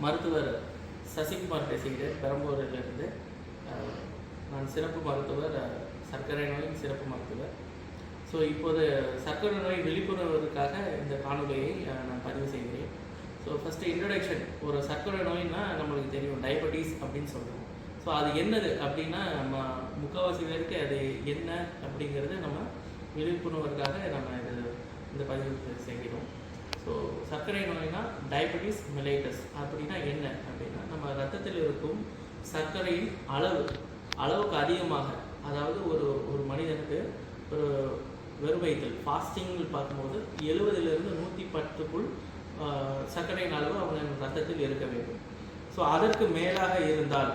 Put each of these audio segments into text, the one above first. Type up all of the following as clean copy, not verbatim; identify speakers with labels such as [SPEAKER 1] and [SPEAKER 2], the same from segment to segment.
[SPEAKER 1] மருத்துவர் சசிகுமார் பேசுகிறேன் பெரம்பூரிலிருந்து. நான் சிறப்பு மருத்துவர், சர்க்கரை நோயின் சிறப்பு மருத்துவர். ஸோ இப்போது சர்க்கரை நோய் விழிப்புணர்வுக்காக இந்த காணொலியை நான் பதிவு செய்கிறேன். So first introduction. ஒரு சர்க்கரை நோய்னா நம்மளுக்கு தெரியும், டயபெட்டிஸ் அப்படின்னு சொல்கிறோம். ஸோ அது என்னது அப்படின்னா நம்ம முக்கால்வாசி பேருக்கு அது என்ன அப்படிங்கிறது நம்ம விழிப்புணர்வுக்காக நம்ம இந்த பதிவு செய்கிறோம். ஸோ சர்க்கரை நோய்னா டயபெட்டிஸ் மெலைட்டஸ் அப்படின்னா என்ன அப்படின்னா, நம்ம ரத்தத்தில் இருக்கும் சர்க்கரையின் அளவுக்கு அதிகமாக, அதாவது ஒரு மனிதனுக்கு ஒரு வெறும் வயிற்றில் ஃபாஸ்டிங்கில் பார்க்கும்போது 70லிருந்து 110க்குள் சர்க்கரையின் அளவு அவன் ரத்தத்தில் இருக்க வேண்டும். ஸோ அதற்கு மேலாக இருந்தால்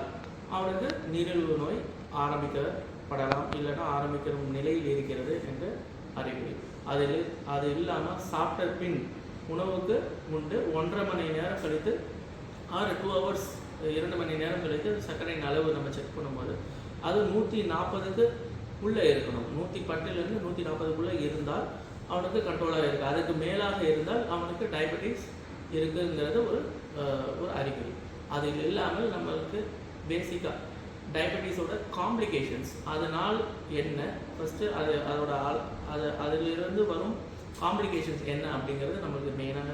[SPEAKER 1] அவனுக்கு நீரிழிவு நோய் ஆரம்பிக்கப்படலாம், இல்லைன்னா ஆரம்பிக்கிற நிலையில் இருக்கிறது என்று அறிகுறி. அது இல்லாமல் சாப்பிட்ட பின் உணவுக்கு முன்பு 1.5 மணி நேரம் கழித்து 2 hours 2 மணி நேரம் கழித்து சர்க்கரையின் அளவு நம்ம செக் பண்ணும்போது அது 140க்கு உள்ளே இருக்கணும். 110லிருந்து 140க்குள்ளே இருந்தால் அவனுக்கு கண்ட்ரோலாக இருக்குது. அதுக்கு மேலாக இருந்தால் அவனுக்கு டயபெட்டிஸ் இருக்குங்கிறது ஒரு அறிகுறி. அது இல்லாமல் நம்மளுக்கு பேசிக்காக டயபெட்டிஸோட காம்ப்ளிகேஷன்ஸ் அதனால் என்ன, ஃபஸ்ட்டு அதிலிருந்து வரும் காம்ப்ளிகேஷன்ஸ் என்ன அப்படிங்கிறது நம்மளுக்கு மெயினாக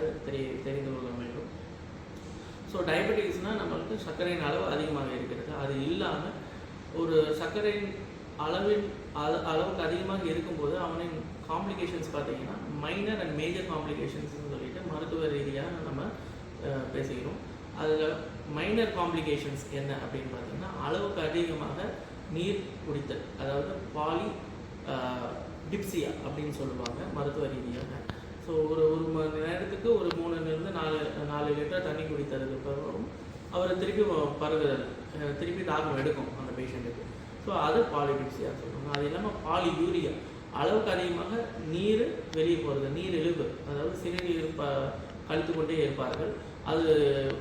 [SPEAKER 1] தெரிந்து கொள்ள வேண்டும். ஸோ டயபெட்டிஸ்னால் நம்மளுக்கு சர்க்கரையின் அளவு அதிகமாக இருக்கிறது. அது இல்லாமல் ஒரு சர்க்கரையின் அளவுக்கு அதிகமாக இருக்கும்போது அவனின் காம்ப்ளிகேஷன்ஸ் பார்த்திங்கன்னா மைனர் அண்ட் மேஜர் காம்ப்ளிகேஷன்ஸ்னு சொல்லிட்டு மருத்துவ ரீதியாக நம்ம பேசுகிறோம். அதில் மைனர் காம்ப்ளிகேஷன்ஸ் என்ன அப்படின்னு பார்த்திங்கன்னா, அளவுக்கு அதிகமாக நீர் குடித்தல், அதாவது பாலி டிப்சியா அப்படின்னு சொல்லுவாங்க மருத்துவ ரீதியாக. ஸோ ஒரு மணி நேரத்துக்கு ஒரு 3லிருந்து 4 லிட்டர் தண்ணி குடித்ததுக்கு பிறகும் அவர் திருப்பி தாகம் எடுக்கும் அந்த பேஷண்ட்டுக்கு. ஸோ அது பாலிடிப்சியா சொல்லுவாங்க. அது இல்லாமல் பாலியூரியா, அளவுக்கு அதிகமாக நீர் வெளியே போகிறது, நீர் இழிவு, அதாவது சிறுநீர் கழித்து கொண்டே இருப்பார்கள். அது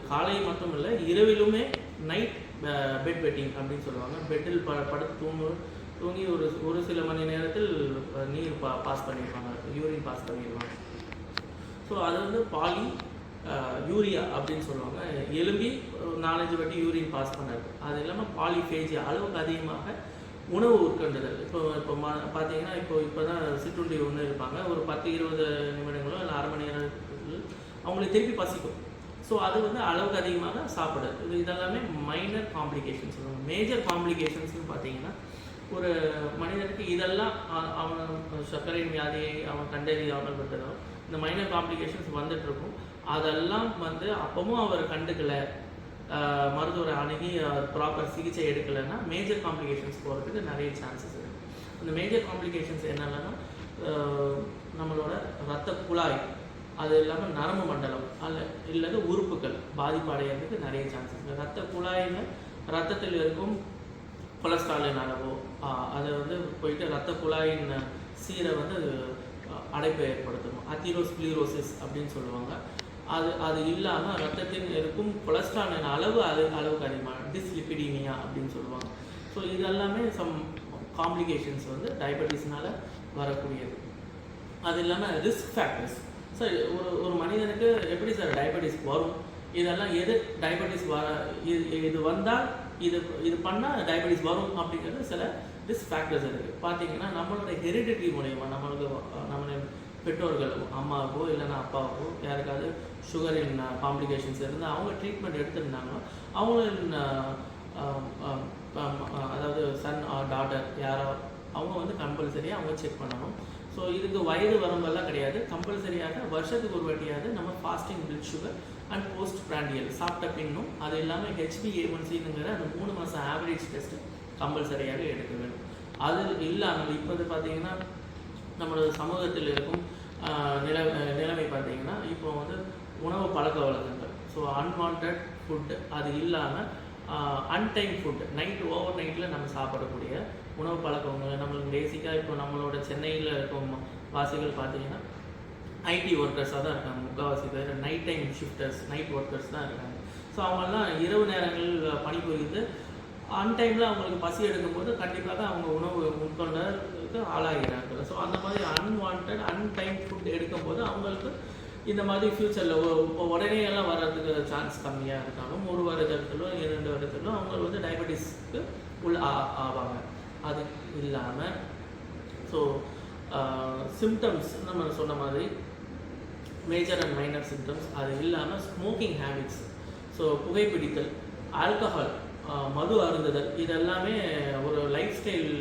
[SPEAKER 1] காலை மட்டும் இல்லை, இரவிலுமே நைட் பெட் வெட்டிங் அப்படின்னு சொல்லுவாங்க. பெட்டில் படுத்து தூங்கி ஒரு சில மணி நேரத்தில் நீர் பாஸ் பண்ணிடுவாங்க, யூரின் பாஸ் பண்ணிடுவாங்க. ஸோ அது வந்து பாலி யூரியா அப்படின்னு சொல்லுவாங்க. எலும்பி 4-5 வாட்டி யூரின் பாஸ் பண்ணாரு. அது இல்லாமல் பாலிஃபேஜியா, அளவுக்கு அதிகமாக உணவு உட்கொண்டுதல். இப்போ பார்த்தீங்கன்னா இப்போ தான் சிற்றுண்டி ஒன்று இருப்பாங்க, ஒரு 10-20 நிமிடங்களோ இல்லை அரை மணி நேரத்தில் அவங்களுக்கு திருப்பி பசிக்கும். ஸோ அது வந்து அளவுக்கு அதிகமாக சாப்பிடுறது. இதெல்லாமே மைனர் காம்ப்ளிகேஷன்ஸ் சொல்லுவாங்க. மேஜர் காம்ப்ளிகேஷன்ஸ்னு பார்த்தீங்கன்னா, ஒரு மனிதனுக்கு இதெல்லாம் அவன் சர்க்கரை வியாதியை அவன் கண்டறியாமல் விட்டதோ இந்த மைனர் காம்ப்ளிகேஷன்ஸ் வந்துட்டுருக்கும். அதெல்லாம் வந்து அப்பவும் அவர் கண்டுக்கலை, மருத்துவரை அணுகி ப்ராப்பர் சிகிச்சை எடுக்கலைன்னா மேஜர் காம்ப்ளிகேஷன்ஸ் போகிறதுக்கு நிறைய சான்சஸ் இருக்குது. அந்த மேஜர் காம்ப்ளிகேஷன்ஸ் என்னென்னா, நம்மளோட இரத்த குழாய், அது இல்லாமல் நரம்பு மண்டலம் இல்லது உறுப்புகள் பாதிப்பு அடைகிறதுக்கு நிறைய சான்சஸ் இருக்குது. இரத்த குழாயின்னு ரத்தத்தில் இருக்கும் கொலஸ்ட்ராலின் அளவோ அதை வந்து போயிட்டு இரத்த குழாயின் சீரை வந்து அடைப்பை ஏற்படுத்தணும், அத்தீரோஸ்க்ளீரோசிஸ் அப்படின்னு சொல்லுவாங்க. அது இல்லாமல் ரத்தத்தில் இருக்கும் கொலஸ்ட்ராலின் அளவுக்கு அதிகமாக டிஸ்லிபிடீமியா அப்படின்னு சொல்லுவாங்க. ஸோ இதெல்லாமே சம் காம்ப்ளிகேஷன்ஸ் வந்து டயபெட்டிஸ்னால் வரக்கூடியது. அது இல்லாமல் ரிஸ்க் ஃபேக்டர்ஸ். சார் ஒரு மனிதனுக்கு எப்படி சார் டயபெட்டிஸ் வரும், இதெல்லாம் எது டயபெட்டிஸ் இது வந்தால் இது பண்ணால் டயபெட்டிஸ் வரும் அப்படிங்கிறது சில ரிஸ்க் ஃபேக்டர்ஸ் இருக்குது. பார்த்தீங்கன்னா நம்மளோட ஹெரிடிட்டி மூலயமா நம்மளுடைய பெற்றோர்கள், அம்மாவுக்கோ இல்லைன்னா அப்பாவுக்கோ யாருக்காவது சுகரின் காம்ப்ளிகேஷன்ஸ் இருந்து அவங்க ட்ரீட்மெண்ட் எடுத்துருந்தாங்களோ அவங்களின் அதாவது சன் ஆர் டாட்டர் யாரோ அவங்க வந்து கம்பல்சரியாக அவங்க செக் பண்ணணும். ஸோ இதுக்கு வயது வரம்பெல்லாம் கிடையாது. கம்பல்சரியாக வருஷத்துக்கு ஒரு வாட்டியாவது நம்ம fasting blood sugar and post prandial சாப்பிட்ட பின்னும், அது இல்லாமல் HbA1cங்கிற அந்த 3 மாதம் ஆவரேஜ் டெஸ்ட்டு கம்பல்சரியாக எடுக்க வேண்டும். அது இல்லாமல் இப்போது பார்த்தீங்கன்னா நம்மளோட சமூகத்தில் இருக்கும் நிலைமை பார்த்தீங்கன்னா, இப்போ வந்து உணவு பழக்க வழக்கங்கள், ஸோ அன்வான்ட் ஃபுட்டு, அது இல்லாமல் அன்டைம் ஃபுட்டு, ஓவர் நைட்டில் நம்ம சாப்பிடக்கூடிய உணவு பழக்கங்கள் நம்மளுக்கு பேசிக்காக இப்போ நம்மளோட சென்னையில் இருக்கும் வாசிகள் பார்த்தீங்கன்னா ஐடி ஒர்க்கர்ஸாக தான் இருக்காங்க. முக்கால்வாசி பேர் night time shifters, night workers தான் இருக்காங்க. ஸோ அவங்கெல்லாம் இரவு நேரங்கள் பணிபுரிந்து அன்டைமில் அவங்களுக்கு பசி எடுக்கும்போது கண்டிப்பாக அவங்க உணவு உட்கொண்டதுக்கு ஆளாகிறார்கள். ஸோ அந்த மாதிரி அன்வான்ட் அன்டைம் ஃபுட் எடுக்கும்போது அவங்களுக்கு இந்த மாதிரி ஃப்யூச்சரில் உடனே எல்லாம் வர்றதுக்கு சான்ஸ் கம்மியாக இருந்தாலும் 1 வருடத்திலோ 2 வருடத்திலோ அவங்க வந்து டயபெட்டிஸ்க்கு ஆவாங்க. அது இல்லாமல் ஸோ சிம்டம்ஸ் நம்ம சொன்ன மாதிரி மேஜர் அண்ட் மைனர் சிம்டம்ஸ், அது இல்லாமல் ஸ்மோக்கிங் ஹேபிட்ஸ், ஸோ புகைப்பிடித்தல், ஆல்கஹால், மது அருந்துதல், இதெல்லாமே ஒரு லைஃப் ஸ்டைல்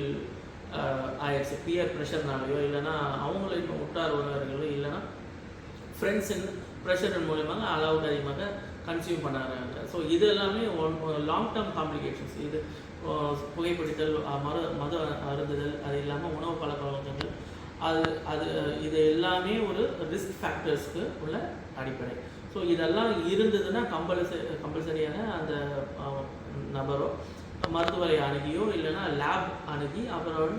[SPEAKER 1] ஆயிடுச்சு. பியர் ப்ரெஷர்னாலையோ இல்லைனா அவங்கள இப்போ உற்றார் உறவினர்களோ இல்லைனா ஃப்ரெண்ட்ஸின் ப்ரெஷரின் மூலமாக அளவுக்கு அதிகமாக கன்சியூம் பண்ணாங்க. ஸோ இது எல்லாமே லாங் டேர்ம் காம்ப்ளிகேஷன்ஸ். இது புகைப்பிடித்தல், மது அருந்துதல், அது இல்லாமல் உணவு பழக்க வழக்கங்கள், இது எல்லாமே ஒரு ரிஸ்க் ஃபேக்டர்ஸ்க்கு உள்ள அடிப்படை. ஸோ இதெல்லாம் இருந்ததுன்னா கம்பல்சரியாக அந்த நபரோ மருத்துவரை அணுகியோ இல்லைன்னா லேப் அணுகி அப்புறம்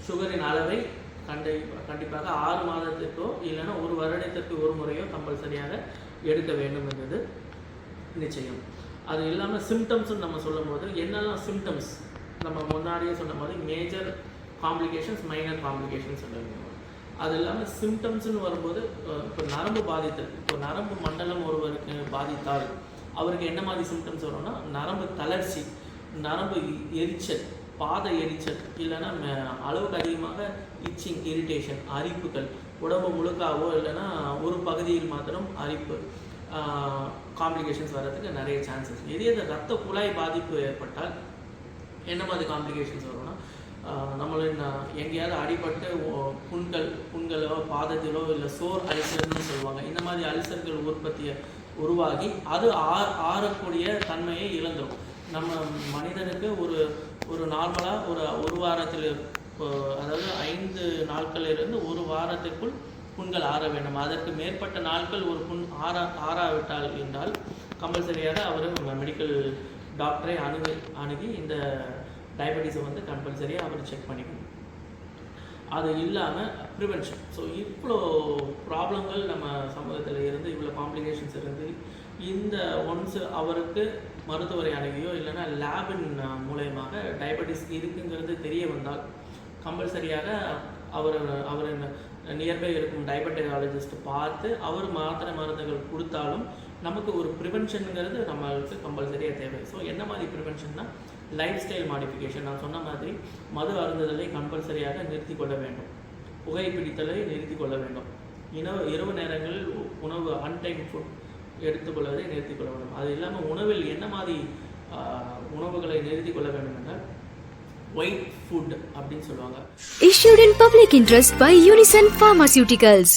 [SPEAKER 1] சுகரின் அளவை கண்டிப்பாக 6 மாதத்திற்கோ இல்லைன்னா 1 வருடத்திற்கு ஒரு முறையோ கம்பல்சரியாக எடுக்க வேண்டும் என்பது நிச்சயம். அது இல்லாமல் சிம்டம்ஸ்ன்னு நம்ம சொல்லும் போது என்னெல்லாம் சிம்டம்ஸ், நம்ம முன்னாடியே சொன்ன மாதிரி மேஜர் காம்ப்ளிகேஷன்ஸ், மைனர் காம்ப்ளிகேஷன்ஸ் சொல்லுவாங்க. அது இல்லாமல் சிம்டம்ஸ்ன்னு வரும்போது இப்போ நரம்பு பாதித்தல், இப்போ நரம்பு மண்டலம் ஒருவருக்கு பாதித்தால் அவருக்கு என்ன மாதிரி சிம்டம்ஸ் வரும்னா நரம்பு தளர்ச்சி, நரம்பு எரிச்சல், பாத எரிச்சல், இல்லைன்னா அளவுக்கு அதிகமாக இச்சிங், இரிட்டேஷன், அரிப்புகள், உடம்பு முழுக்காவோ இல்லைன்னா ஒரு பகுதியில் மாத்திரம் அரிப்பு, காம்ப்ளிகேஷன்ஸ் வர்றதுக்கு நிறைய சான்சஸ். இதே ரத்த குழாய் பாதிப்பு ஏற்பட்டால் என்ன மாதிரி காம்ப்ளிகேஷன்ஸ் வரும்னா நம்மளின் எங்கேயாவது அடிபட்டு புண்களோ பாதத்திலோ இல்லை சோர் அல்சர்னு சொல்லுவாங்க. இந்த மாதிரி அல்சர்கள் உருவாகி அது ஆறக்கூடிய தன்மையை இழந்துடும். நம்ம மனிதனுக்கு ஒரு நார்மலாக ஒரு வாரத்தில், அதாவது 5 நாட்களிலிருந்து 1 வாரத்திற்குள் புண்கள் ஆற வேண்டும். அதற்கு மேற்பட்ட நாட்கள் ஒரு புண் ஆறாவிட்டால் என்றால் கம்பல்சரியாக அவர் மெடிக்கல் டாக்டரை அணுகி இந்த டயபெட்டிஸை வந்து கம்பல்சரியாக அவர் செக் பண்ணிக்கணும். அது இல்லாமல் ப்ரிவென்ஷன். ஸோ இவ்வளோ ப்ராப்ளங்கள் நம்ம சமூகத்தில் இருந்து, இவ்வளோ காம்ப்ளிகேஷன்ஸ் இருந்து, இந்த ஒன்ஸ் அவருக்கு மருத்துவரை அணுகியோ இல்லைன்னா லேபின் மூலயமாக டயபெட்டிஸ் இருக்குங்கிறது தெரிய வந்தால் கம்பல்சரியாக அவர் நியர்பை இருக்கும் டயபெட்டாலஜிஸ்ட் பார்த்து அவர் மாத்திரை மருந்துகள் கொடுத்தாலும் நமக்கு ஒரு ப்ரிவென்ஷனுங்கிறது நம்மளுக்கு கம்பல்சரியாக தேவை. ஸோ என்ன மாதிரி ப்ரிவென்ஷன்னா லைஃப் ஸ்டைல் மாடிஃபிகேஷன். நான் சொன்ன மாதிரி மது அருந்துதலை கம்பல்சரியாக நிறுத்தி கொள்ள வேண்டும், புகைப்பிடித்தலை நிறுத்தி கொள்ள வேண்டும், இரவு நேரங்களில் உணவு அன்டைம் ஃபுட் எடுத்துக்கொள்வதை நிறுத்தி கொள்ள வேண்டும். அது இல்லாமல் உணவில் என்ன மாதிரி உணவுகளை நிறுத்தி கொள்ள வேண்டும் என்றால் ஒயிட் ஃபுட் அப்படின்னு சொல்லுவாங்க.
[SPEAKER 2] Issued in public interest by Unison Pharmaceuticals.